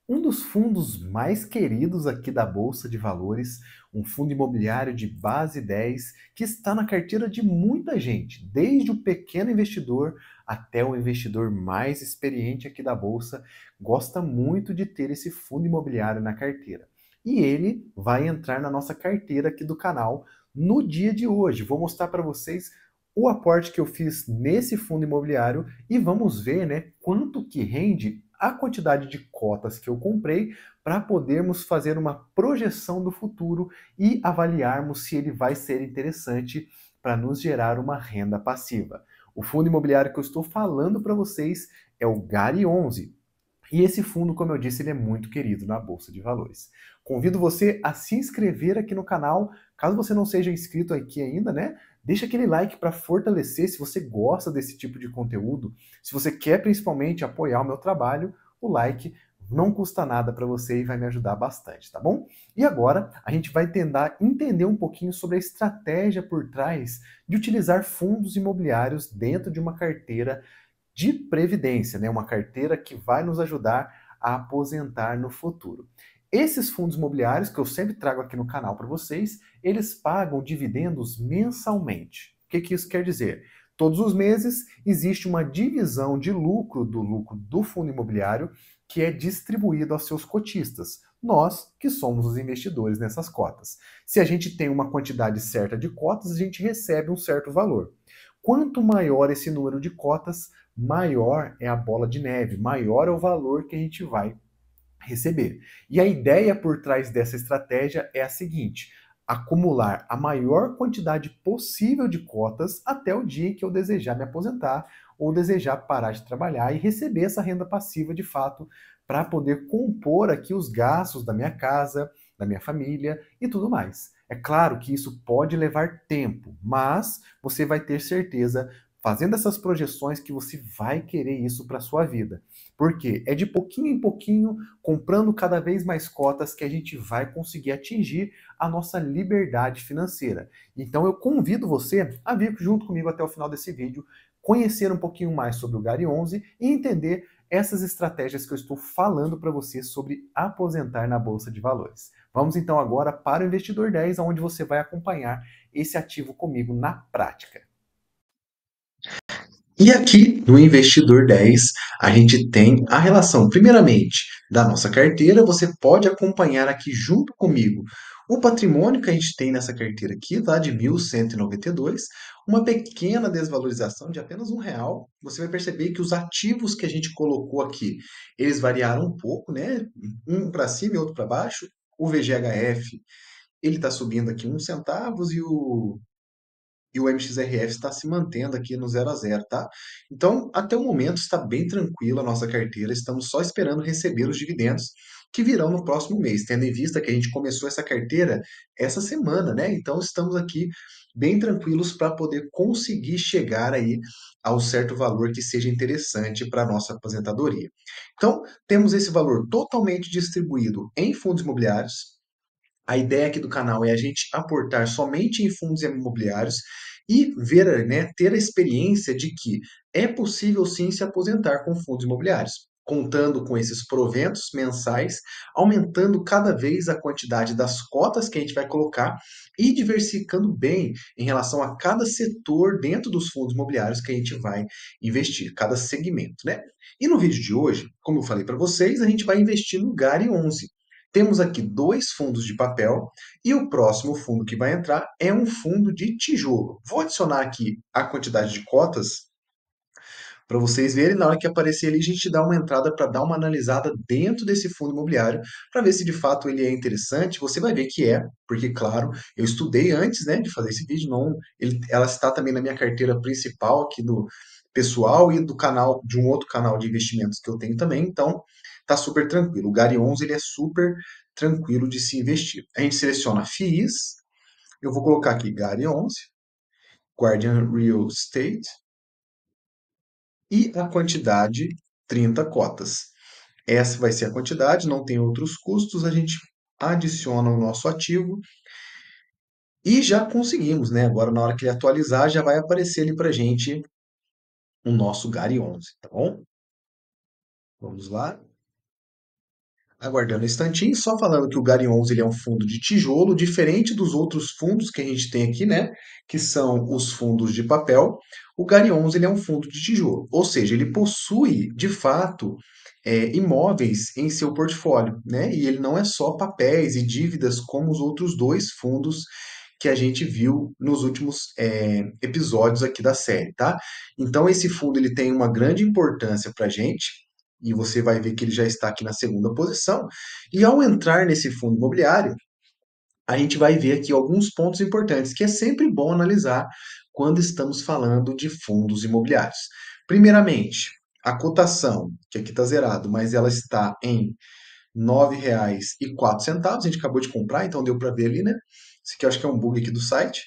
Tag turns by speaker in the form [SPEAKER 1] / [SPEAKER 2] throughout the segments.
[SPEAKER 1] Um dos fundos mais queridos aqui da Bolsa de Valores, um fundo imobiliário de base 10, que está na carteira de muita gente, desde o pequeno investidor até o investidor mais experiente aqui da Bolsa, gosta muito de ter esse fundo imobiliário na carteira. E ele vai entrar na nossa carteira aqui do canal no dia de hoje. Vou mostrar para vocês o aporte que eu fiz nesse fundo imobiliário e vamos ver, né, quanto que rende a quantidade de cotas que eu comprei para podermos fazer uma projeção do futuro e avaliarmos se ele vai ser interessante para nos gerar uma renda passiva. O fundo imobiliário que eu estou falando para vocês é o GARI 11. E esse fundo, como eu disse, ele é muito querido na Bolsa de Valores. Convido você a se inscrever aqui no canal, caso você não seja inscrito aqui ainda, né? Deixa aquele like para fortalecer se você gosta desse tipo de conteúdo. Se você quer principalmente apoiar o meu trabalho, o like não custa nada para você e vai me ajudar bastante, tá bom? E agora a gente vai tentar entender um pouquinho sobre a estratégia por trás de utilizar fundos imobiliários dentro de uma carteira de previdência, né? Uma carteira que vai nos ajudar a aposentar no futuro. Esses fundos imobiliários que eu sempre trago aqui no canal para vocês, eles pagam dividendos mensalmente. O que isso quer dizer? Todos os meses existe uma divisão de lucro do fundo imobiliário que é distribuído aos seus cotistas. Nós, que somos os investidores nessas cotas. Se a gente tem uma quantidade certa de cotas, a gente recebe um certo valor. Quanto maior esse número de cotas, maior é a bola de neve, maior é o valor que a gente vai receber. E a ideia por trás dessa estratégia é a seguinte: acumular a maior quantidade possível de cotas até o dia em que eu desejar me aposentar ou desejar parar de trabalhar e receber essa renda passiva de fato para poder compor aqui os gastos da minha casa, da minha família e tudo mais. É claro que isso pode levar tempo, mas você vai ter certeza fazendo essas projeções que você vai querer isso para sua vida. Porque é de pouquinho em pouquinho, comprando cada vez mais cotas, que a gente vai conseguir atingir a nossa liberdade financeira. Então eu convido você a vir junto comigo até o final desse vídeo, conhecer um pouquinho mais sobre o Gari 11 e entender essas estratégias que eu estou falando para você sobre aposentar na Bolsa de Valores. Vamos então agora para o Investidor 10, onde você vai acompanhar esse ativo comigo na prática.
[SPEAKER 2] E aqui no Investidor 10, a gente tem a relação, primeiramente, da nossa carteira. Você pode acompanhar aqui junto comigo o patrimônio que a gente tem nessa carteira aqui, tá? De 1.192, uma pequena desvalorização de apenas R$ 1. Você vai perceber que os ativos que a gente colocou aqui, eles variaram um pouco, né? Um para cima e outro para baixo. O VGHF, ele está subindo aqui 1 centavos e o MXRF está se mantendo aqui no 0 a 0, tá? Então, até o momento está bem tranquila a nossa carteira, estamos só esperando receber os dividendos que virão no próximo mês, tendo em vista que a gente começou essa carteira essa semana, né? Então, estamos aqui bem tranquilos para poder conseguir chegar aí ao certo valor que seja interessante para a nossa aposentadoria. Então, temos esse valor totalmente distribuído em fundos imobiliários. A ideia aqui do canal é a gente aportar somente em fundos imobiliários e ver, né, ter a experiência de que é possível sim se aposentar com fundos imobiliários, contando com esses proventos mensais, aumentando cada vez a quantidade das cotas que a gente vai colocar e diversificando bem em relação a cada setor dentro dos fundos imobiliários que a gente vai investir, cada segmento, né? E no vídeo de hoje, como eu falei para vocês, a gente vai investir no GARI 11. Temos aqui dois fundos de papel e o próximo fundo que vai entrar é um fundo de tijolo. Vou adicionar aqui a quantidade de cotas para vocês verem. Na hora que aparecer ali, a gente dá uma entrada para dar uma analisada dentro desse fundo imobiliário para ver se de fato ele é interessante. Você vai ver que é, porque, claro, eu estudei antes, né, de fazer esse vídeo. Não, ela está também na minha carteira principal aqui do pessoal e do canal, de um outro canal de investimentos que eu tenho também. Então, tá super tranquilo. O Gari 11 ele é super tranquilo de se investir. A gente seleciona FIIs. Eu vou colocar aqui Gari 11, Guardian Real Estate, e a quantidade 30 cotas. Essa vai ser a quantidade, não tem outros custos, a gente adiciona o nosso ativo e já conseguimos, né? Agora, na hora que ele atualizar, já vai aparecer ali para gente o nosso Gari 11, tá bom? Vamos lá. Aguardando um instantinho, só falando que o Gary 11 ele é um fundo de tijolo, diferente dos outros fundos que a gente tem aqui, né? Que são os fundos de papel. O Gary 11 ele é um fundo de tijolo, ou seja, ele possui, de fato, imóveis em seu portfólio, né? E ele não é só papéis e dívidas como os outros dois fundos que a gente viu nos últimos episódios aqui da série, tá? Então, esse fundo ele tem uma grande importância para a gente, e você vai ver que ele já está aqui na segunda posição. E ao entrar nesse fundo imobiliário, a gente vai ver aqui alguns pontos importantes que é sempre bom analisar quando estamos falando de fundos imobiliários. Primeiramente, a cotação, que aqui está zerado, mas ela está em R$ 9,04. A gente acabou de comprar, então deu para ver ali, né? Isso aqui eu acho que é um bug aqui do site.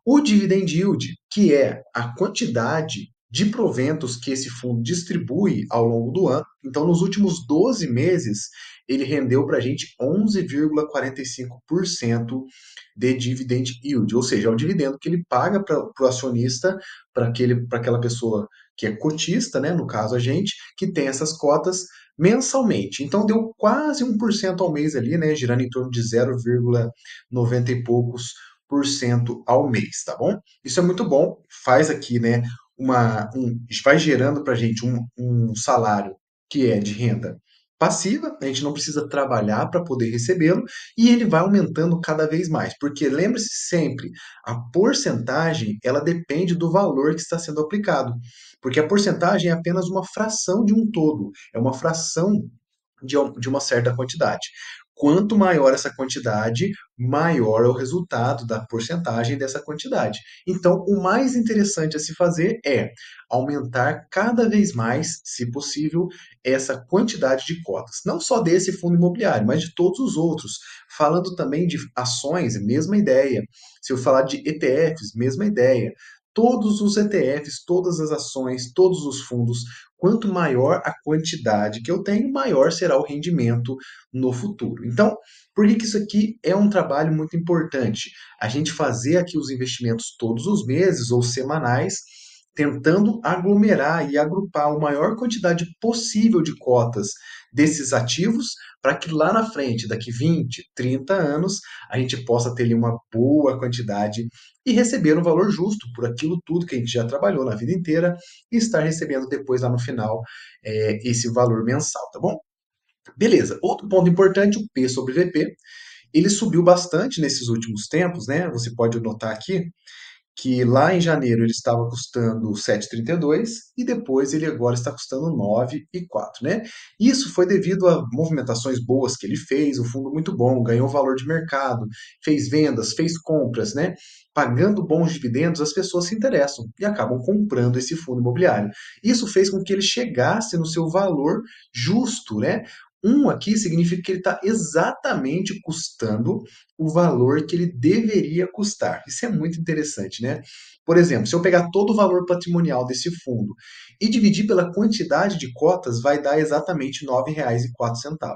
[SPEAKER 2] O dividend yield, que é a quantidade de proventos que esse fundo distribui ao longo do ano. Então, nos últimos 12 meses, ele rendeu para a gente 11,45% de dividend yield, ou seja, é o dividendo que ele paga para o acionista, para aquela pessoa que é cotista, né, no caso a gente, que tem essas cotas mensalmente. Então deu quase 1% ao mês ali, né, girando em torno de 0,90 e poucos por cento ao mês, tá bom? Isso é muito bom, faz aqui, né, vai gerando para a gente um salário que é de renda passiva, a gente não precisa trabalhar para poder recebê-lo e ele vai aumentando cada vez mais, porque lembre-se sempre, a porcentagem ela depende do valor que está sendo aplicado, porque a porcentagem é apenas uma fração de um todo, é uma fração de uma certa quantidade. Quanto maior essa quantidade, maior é o resultado da porcentagem dessa quantidade. Então, o mais interessante a se fazer é aumentar cada vez mais, se possível, essa quantidade de cotas. Não só desse fundo imobiliário, mas de todos os outros. Falando também de ações, mesma ideia. Se eu falar de ETFs, mesma ideia. Todos os ETFs, todas as ações, todos os fundos, quanto maior a quantidade que eu tenho, maior será o rendimento no futuro. Então, por que isso aqui é um trabalho muito importante? A gente fazer aqui os investimentos todos os meses ou semanais, tentando aglomerar e agrupar a maior quantidade possível de cotas desses ativos, para que lá na frente, daqui 20, 30 anos, a gente possa ter ali uma boa quantidade e receber um valor justo por aquilo tudo que a gente já trabalhou na vida inteira e estar recebendo depois lá no final esse valor mensal, tá bom? Beleza. Outro ponto importante, o P sobre VP. Ele subiu bastante nesses últimos tempos, né? Você pode notar aqui que lá em janeiro ele estava custando 7,32 e depois ele agora está custando 9,04, né? Isso foi devido a movimentações boas que ele fez, um fundo muito bom, ganhou valor de mercado, fez vendas, fez compras, né? Pagando bons dividendos, as pessoas se interessam e acabam comprando esse fundo imobiliário. Isso fez com que ele chegasse no seu valor justo, né? Um aqui significa que ele está exatamente custando o valor que ele deveria custar. Isso é muito interessante, né? Por exemplo, se eu pegar todo o valor patrimonial desse fundo e dividir pela quantidade de cotas, vai dar exatamente R$ 9,04,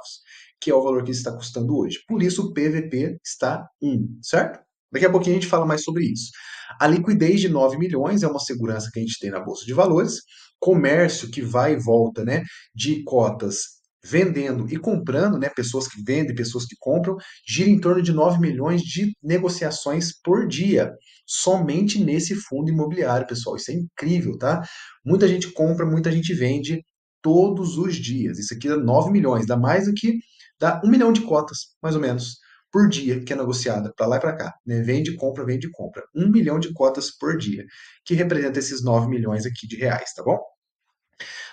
[SPEAKER 2] que é o valor que ele está custando hoje. Por isso o PVP está 1, certo? Daqui a pouquinho a gente fala mais sobre isso. A liquidez de 9 milhões é uma segurança que a gente tem na Bolsa de Valores. Comércio que vai e volta, né, de cotas vendendo e comprando, né, pessoas que vendem, pessoas que compram, gira em torno de 9 milhões de negociações por dia, somente nesse fundo imobiliário, pessoal. Isso é incrível, tá? Muita gente compra, muita gente vende todos os dias. Isso aqui dá 9 milhões, dá 1 milhão de cotas, mais ou menos, por dia, que é negociada para lá e para cá, né? Vende, compra, vende, compra. 1 milhão de cotas por dia, que representa esses 9 milhões aqui de reais, tá bom?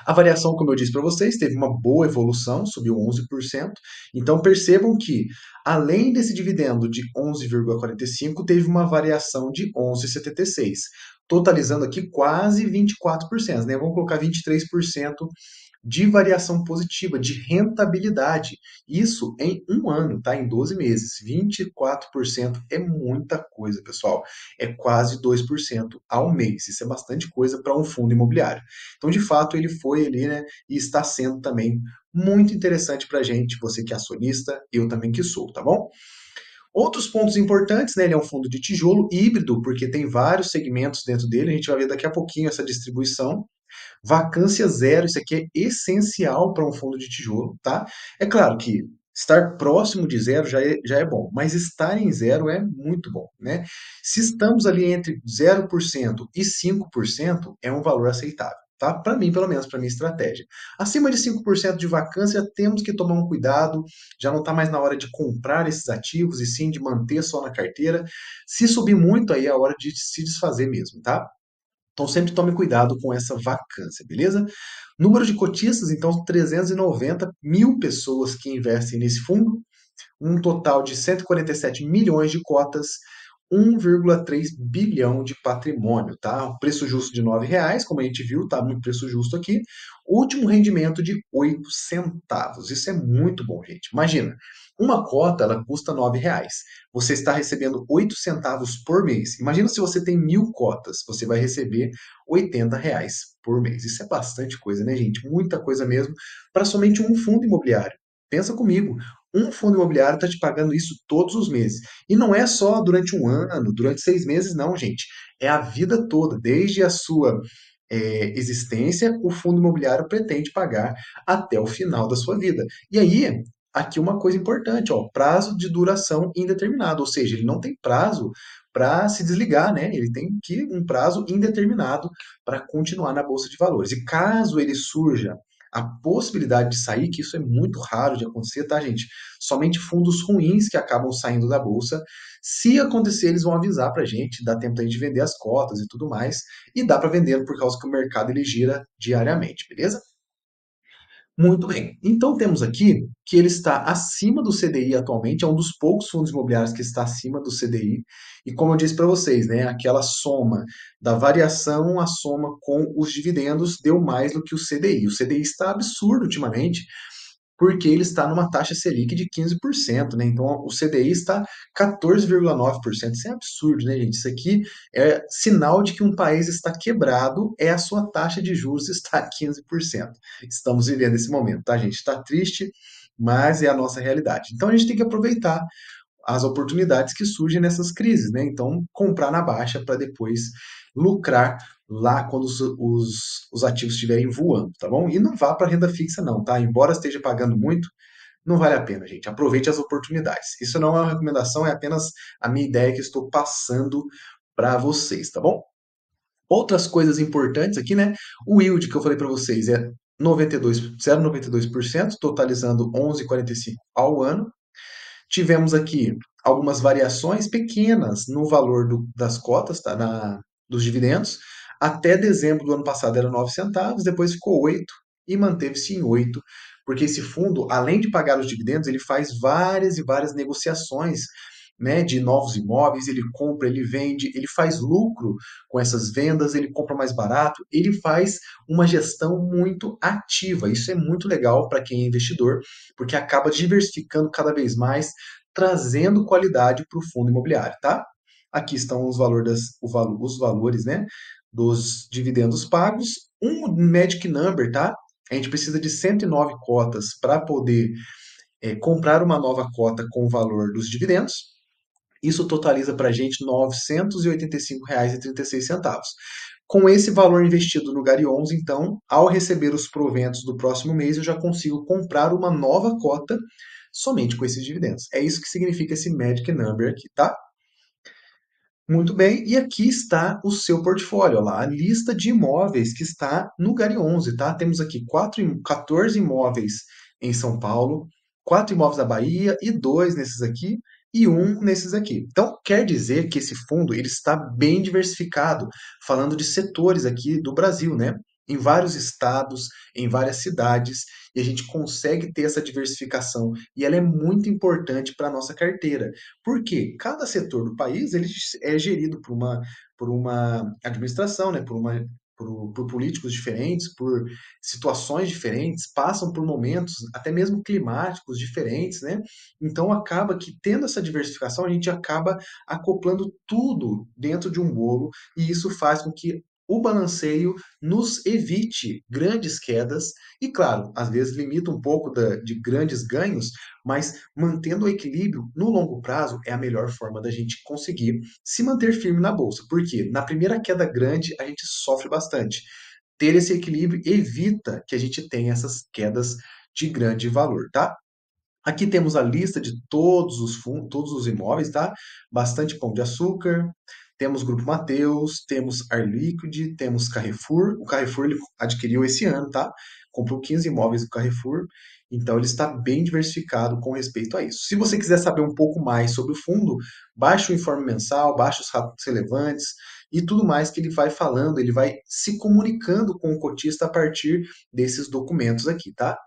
[SPEAKER 2] A variação, como eu disse para vocês, teve uma boa evolução, subiu 11%. Então percebam que, além desse dividendo de 11,45, teve uma variação de 11,76, totalizando aqui quase 24%, né? Vamos colocar 23% de variação positiva, de rentabilidade. Isso em um ano, tá? Em 12 meses. 24% é muita coisa, pessoal. É quase 2% ao mês. Isso é bastante coisa para um fundo imobiliário. Então, de fato, ele foi ali, né? E está sendo também muito interessante para a gente, você que é acionista, eu também que sou, tá bom? Outros pontos importantes, né? Ele é um fundo de tijolo híbrido, porque tem vários segmentos dentro dele. A gente vai ver daqui a pouquinho essa distribuição. Vacância zero, isso aqui é essencial para um fundo de tijolo, tá? É claro que Estar próximo de zero já é bom, mas estar em zero é muito bom, né? Se estamos ali entre 0% e 5%, é um valor aceitável, tá? Para mim, pelo menos, para minha estratégia. Acima de 5% de vacância, temos que tomar um cuidado, já não está mais na hora de comprar esses ativos, e sim de manter só na carteira. Se subir muito, aí é a hora de se desfazer mesmo, tá? Então sempre tome cuidado com essa vacância, beleza? Número de cotistas, então 390 mil pessoas que investem nesse fundo, um total de 147 milhões de cotas, 1,3 bilhão de patrimônio, tá? O preço justo de R$ 9, como a gente viu, tá muito preço justo aqui. Último rendimento de 8 centavos. Isso é muito bom, gente. Imagina, uma cota ela custa R$ 9. Você está recebendo 8 centavos por mês. Imagina se você tem 1.000 cotas, você vai receber R$ 80 por mês. Isso é bastante coisa, né, gente? Muita coisa mesmo para somente um fundo imobiliário. Pensa comigo, um fundo imobiliário está te pagando isso todos os meses. E não é só durante um ano, durante 6 meses, não, gente. É a vida toda, desde a sua existência, o fundo imobiliário pretende pagar até o final da sua vida. E aí, aqui uma coisa importante, ó, prazo de duração indeterminado, ou seja, ele não tem prazo para se desligar, né? Ele tem que um prazo indeterminado para continuar na bolsa de valores. E caso ele surja a possibilidade de sair, que isso é muito raro de acontecer, tá, gente? Somente fundos ruins que acabam saindo da bolsa. Se acontecer, eles vão avisar pra gente, dá tempo da gente vender as cotas e tudo mais, e dá para vender por causa que o mercado ele gira diariamente, beleza? Muito bem. Então temos aqui que ele está acima do CDI atualmente, é um dos poucos fundos imobiliários que está acima do CDI. E como eu disse para vocês, né, aquela soma da variação, a soma com os dividendos deu mais do que o CDI. O CDI está absurdo ultimamente, porque ele está numa taxa Selic de 15%, né? Então o CDI está 14,9%. Isso é absurdo, né, gente? Isso aqui é sinal de que um país está quebrado, é a sua taxa de juros está a 15%. Estamos vivendo esse momento, tá, gente? Está triste, mas é a nossa realidade. Então a gente tem que aproveitar as oportunidades que surgem nessas crises, né? Então, comprar na baixa para depois lucrar lá quando os ativos estiverem voando, tá bom? E não vá para renda fixa, não, tá? Embora esteja pagando muito, não vale a pena, gente. Aproveite as oportunidades. Isso não é uma recomendação, é apenas a minha ideia que estou passando para vocês, tá bom? Outras coisas importantes aqui, né? O yield que eu falei para vocês é 0,92%, totalizando 11,45 ao ano. Tivemos aqui algumas variações pequenas no valor das cotas, tá? Dos dividendos. Até dezembro do ano passado era 9 centavos, depois ficou 8 e manteve-se em 8, porque esse fundo, além de pagar os dividendos, ele faz várias e várias negociações, né, de novos imóveis, ele compra, ele vende, ele faz lucro com essas vendas, ele compra mais barato, ele faz uma gestão muito ativa. Isso é muito legal para quem é investidor, porque acaba diversificando cada vez mais, trazendo qualidade para o fundo imobiliário, tá? Aqui estão os valores, né, dos dividendos pagos. Um magic number, tá? A gente precisa de 109 cotas para poder comprar uma nova cota com o valor dos dividendos. Isso totaliza para a gente R$ 985,36. Com esse valor investido no Gari 11, então, ao receber os proventos do próximo mês, eu já consigo comprar uma nova cota somente com esses dividendos. É isso que significa esse magic number aqui, tá? Muito bem, e aqui está o seu portfólio, ó lá, a lista de imóveis que está no Gari 11, tá? Temos aqui 14 imóveis em São Paulo, 4 imóveis na Bahia e 2 nesses aqui e um nesses aqui. Então, quer dizer que esse fundo ele está bem diversificado, falando de setores aqui do Brasil, né? Em vários estados, em várias cidades, e a gente consegue ter essa diversificação, e ela é muito importante para a nossa carteira. Porque cada setor do país ele é gerido por uma administração, né? Por políticos diferentes, por situações diferentes, passam por momentos até mesmo climáticos diferentes, né? Então acaba que tendo essa diversificação a gente acaba acoplando tudo dentro de um bolo e isso faz com que o balanceio nos evite grandes quedas e, claro, às vezes limita um pouco de grandes ganhos, mas mantendo o equilíbrio no longo prazo é a melhor forma da gente conseguir se manter firme na bolsa. Porque na primeira queda grande a gente sofre bastante. Ter esse equilíbrio evita que a gente tenha essas quedas de grande valor, tá? Aqui temos a lista de todos os fundos, todos os imóveis, tá? Bastante Pão de Açúcar, temos Grupo Mateus, temos Arliquid, temos Carrefour. O Carrefour ele adquiriu esse ano, tá? Comprou 15 imóveis do Carrefour, então ele está bem diversificado com respeito a isso. Se você quiser saber um pouco mais sobre o fundo, baixe o informe mensal, baixe os relatos relevantes e tudo mais que ele vai falando, ele vai se comunicando com o cotista a partir desses documentos aqui, tá?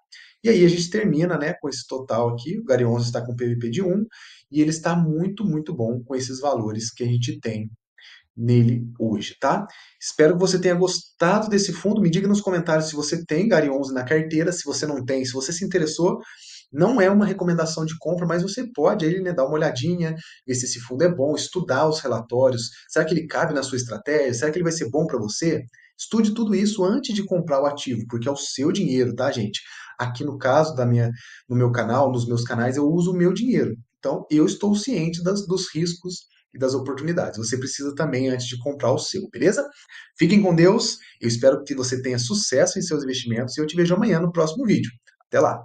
[SPEAKER 2] E aí a gente termina, né, com esse total aqui. O Gary 11 está com PVP de 1 e ele está muito, muito bom com esses valores que a gente tem nele hoje, tá? Espero que você tenha gostado desse fundo. Me diga nos comentários se você tem Gary 11 na carteira, se você não tem, se você se interessou. Não é uma recomendação de compra, mas você pode aí, né, dar uma olhadinha, ver se esse fundo é bom, estudar os relatórios. Será que ele cabe na sua estratégia? Será que ele vai ser bom para você? Estude tudo isso antes de comprar o ativo, porque é o seu dinheiro, tá, gente? Aqui no caso no meu canal, nos meus canais, eu uso o meu dinheiro. Então, eu estou ciente dos riscos e das oportunidades. Você precisa também antes de comprar o seu, beleza? Fiquem com Deus. Eu espero que você tenha sucesso em seus investimentos e eu te vejo amanhã no próximo vídeo. Até lá!